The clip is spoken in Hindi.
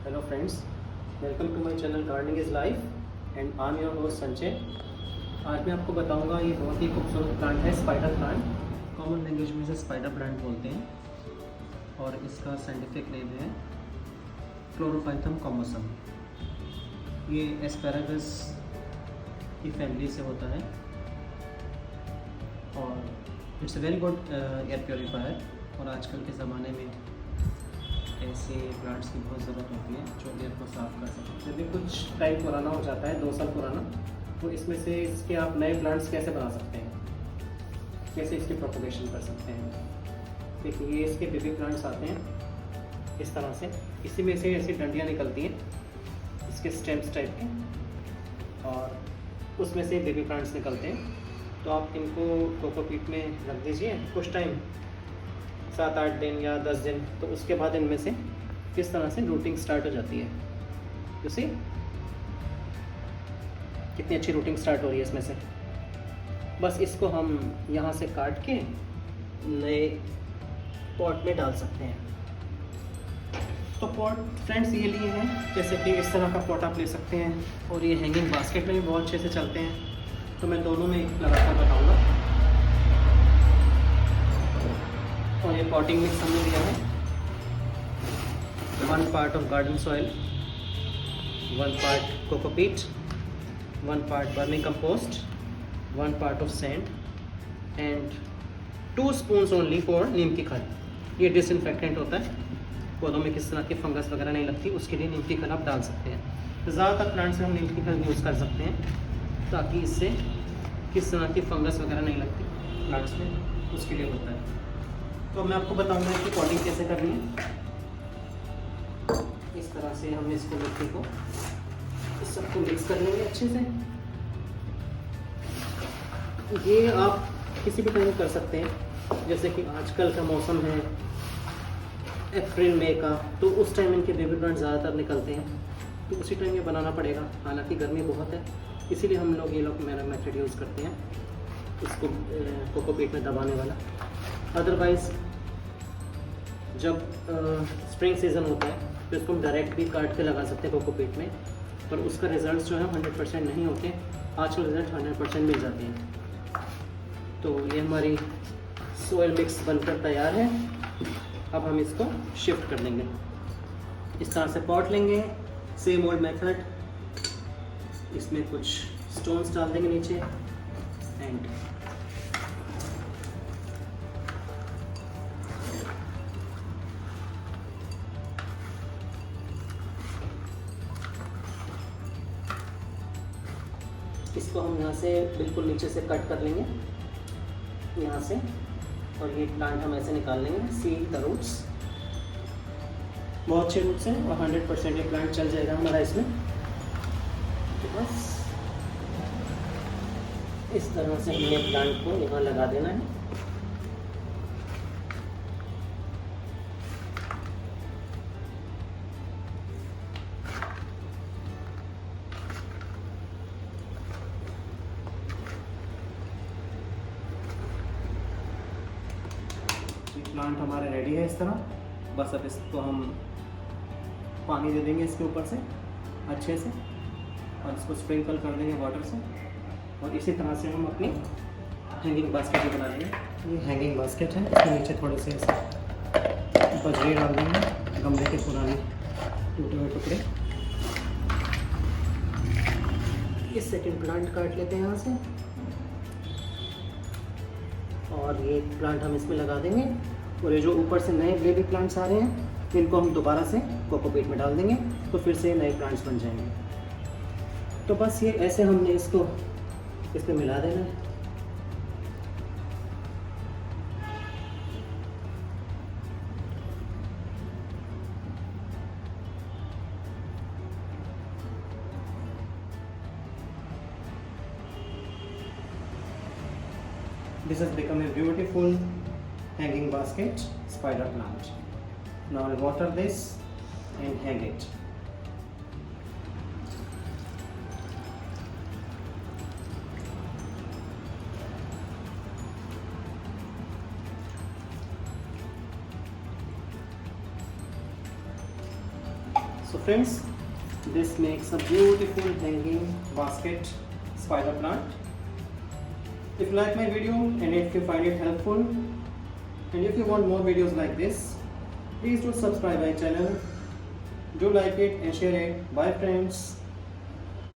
Hello friends, welcome to my channel Gardening is Life and I'm your host Sanjay. आज मैं आपको बताऊंगा ये बहुत ही खूबसूरत प्लांट है स्पाइडर प्लांट। कॉमन लैंग्वेज में इसे स्पाइडर प्लांट बोलते हैं और इसका साइंटिफिक नेम है क्लोरोफाइथम कॉमोसम। ये एस्पैरागस की फैमिली से होता है और it's a very good air purifier. और आजकल के ज़माने में ऐसे प्लांट्स की बहुत ज़रूरत होती है जो एयर को साफ़ कर सकें। जब भी कुछ टाइम पुराना हो जाता है 2 साल पुराना, तो इसमें से इसके आप नए प्लांट्स कैसे बना सकते हैं, कैसे इसकी प्रोपगेशन कर सकते हैं। देखिए ये इसके बेबी प्लांट्स आते हैं इस तरह से, इसी में से ऐसी डंडियाँ निकलती हैं इसके स्टेम्स टाइप के और उसमें से बेबी प्लांट्स निकलते हैं। तो आप इनको कोकोपीट में रख दीजिए कुछ टाइम, 7-8 दिन या 10 दिन, तो उसके बाद इनमें से किस तरह से रूटिंग स्टार्ट हो जाती है। यू सी कितनी अच्छी रूटिंग स्टार्ट हो रही है इसमें से। बस इसको हम यहाँ से काट के नए पॉट में डाल सकते हैं। तो पॉट फ्रेंड्स ये लिए हैं, जैसे कि इस तरह का पॉट आप ले सकते हैं और ये हैंगिंग बास्केट में भी बहुत अच्छे से चलते हैं। तो मैं दोनों में लगाकर बताऊँगा। और ये पॉटिंग मिक्स हमने लिया है 1 part of garden soil, 1 part cocopeat, 1 part vermicompost, 1 part of sand and 2 spoons only for neem की खाद। ये डिसइंफेक्टेंट होता है, पौधों में किस तरह की फंगस वगैरह नहीं लगती उसके लिए नीम की खाद आप डाल सकते हैं। तो ज़्यादातर प्लांट्स में हम नीम की खाद यूज़ कर सकते हैं ताकि इससे किस तरह की फंगस वगैरह नहीं लगती प्लांट्स में, उसके लिए होता है। तो मैं आपको बताऊंगा कि पॉटिंग कैसे करनी है। इस तरह से हम इसको मिट्टी को इस सबको मिक्स कर लेंगे अच्छे से। ये आप किसी भी टाइम कर सकते हैं, जैसे कि आजकल का मौसम है अप्रैल मई का, तो उस टाइम इनके बेबी प्लांट ज़्यादातर निकलते हैं, तो उसी टाइम ये बनाना पड़ेगा। हालांकि गर्मी बहुत है, इसीलिए हम लोग ये मेरा मेथड यूज़ करते हैं, इसको कोकोपीट में दबाने वाला। अदरवाइज़ जब स्प्रिंग सीज़न होता है तो इसको हम डायरेक्ट भी काट के लगा सकते हैं कोकोपीट में, पर उसका रिज़ल्ट जो है 100% नहीं होते। आजकल रिज़ल्ट 100% मिल जाते हैं। तो ये हमारी सोयल मिक्स बनकर तैयार है। अब हम इसको शिफ्ट कर देंगे। इस तरह से पॉट लेंगे, सेम ओल्ड मेथड। इसमें कुछ स्टोन्स डाल देंगे नीचे एंड इसको हम यहाँ से बिल्कुल नीचे से कट कर लेंगे यहाँ से, और ये प्लांट हम ऐसे निकाल लेंगे। सी द रूट्स, बहुत अच्छे रूट्स हैं और 100% ये प्लांट चल जाएगा हमारा इसमें। तो बस इस तरह से हमें प्लांट को यहाँ लगा देना है। प्लांट हमारे रेडी है इस तरह। बस अब इसको हम पानी दे देंगे इसके ऊपर से अच्छे से और इसको स्प्रिंकल कर देंगे वाटर से। और इसी तरह से हम अपनी हैंगिंग बास्केट भी बना लेंगे। ये हैंगिंग बास्केट है, इसके नीचे थोड़े से बजरी डाल देंगे, गमले के पुराने टूटे हुए टुकड़े। ये सेकंड प्लांट काट लेते हैं यहाँ से और ये प्लांट हम इसमें लगा देंगे। और ये जो ऊपर से नए बेबी प्लांट्स आ रहे हैं इनको हम दोबारा से कोकोपीट में डाल देंगे, तो फिर से नए प्लांट्स बन जाएंगे। तो बस ये ऐसे हमने इसको इसमें मिला देना है। This has become a beautiful hanging basket spider plant. Now I'll water this and hang it. So friends, this makes a beautiful hanging basket spider plant. If you like my video and if you find it helpful, and if you want more videos like this, please do subscribe my channel. Do like it and share it. Bye friends.